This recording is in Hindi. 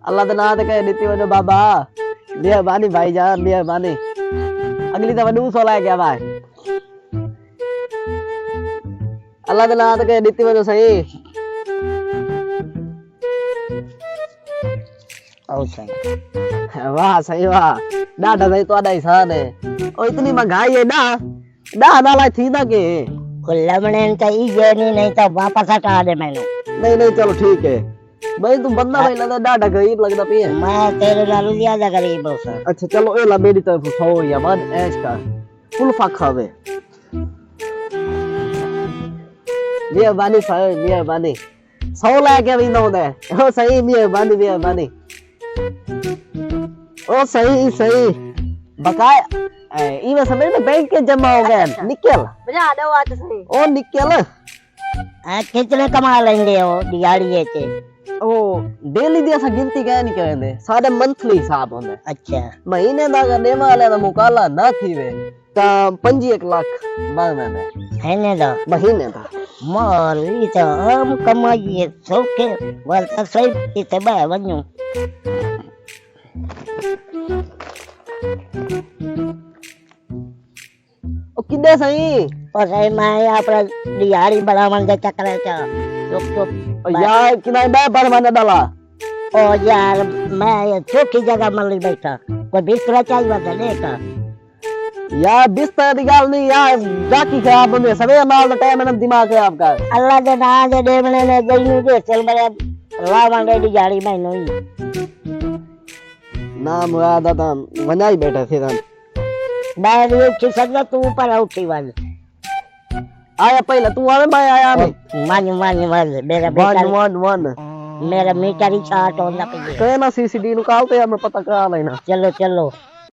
अल्लाह दे नाम ते कह नीति वनो बाबा मेहरबानी भाईजान मेहरबानी अगली दफा 200 ला गया भाई अल्लाह दे नाम ते कह नीति वनो सही ओ सही वाह सही वाह डाढा सही तो आदा इंसान है ओ इतनी महंगाई है ना डा नाला थी ना के लमणे तो ये नहीं तो वापस हटा दे मैंने नहीं नहीं चलो ठीक है भाई तू बंदा भाई लगदा डाढा गरीब लगदा पिए मैं तेरे नालों ज्यादा गरीब हूं सर अच्छा चलो ए ला मेरी तरफ 100 या मन ऐश का कुल्फा खावे मेहरबानी सही मेहरबानी 100 लेके भी ना दे ओ सही मेहरबानी मेहरबानी ओ सही सही बकाया इवे समय में बैंक के जमा हो गए निकल बजा दो आज सही ओ निकल कितने कमा लेंगे हो दिहाड़ी से ओ डेली दी असा गिनती कह नहीं कहंदे साडे मंथली हिसाब होंदे अच्छा महीने दा अगर देवा वाले दा मुकाला ना थीवे ता 25 लाख बनदा है ने दा महीने दा मार ई तो हम कमाई सौके वाल तक सही इते बा वन्यू ओ किदे सही और मैं अपना दिहाड़ी बढ़ावन दे चक्कर च चुप चुप यार किना बे पर मन डाला ओ यार मैं चौकी जगह मल्ली बैठा कोई बिस्तरा चाहिए था देखा यार बिस्तर दी गल नहीं यार जाकी खराब होंदे सवे माल दा टाइम ना दिमाग खराब कर अल्लाह दे नाम दे देवने ने गईनु दे चल मेरे लावां दे दिहाड़ी मैनू ही ना मुरादा ता वनाई बैठा थे हम मैं उठ सकदा तू ऊपर उठी वाल आया पहले तू आवे मैं आया मैं मान मेरा वन वन वन मेरा मीटर ही चार्ट होना पे कहना सीसीडी नु काल ते मैं पता करा लेना चलो चलो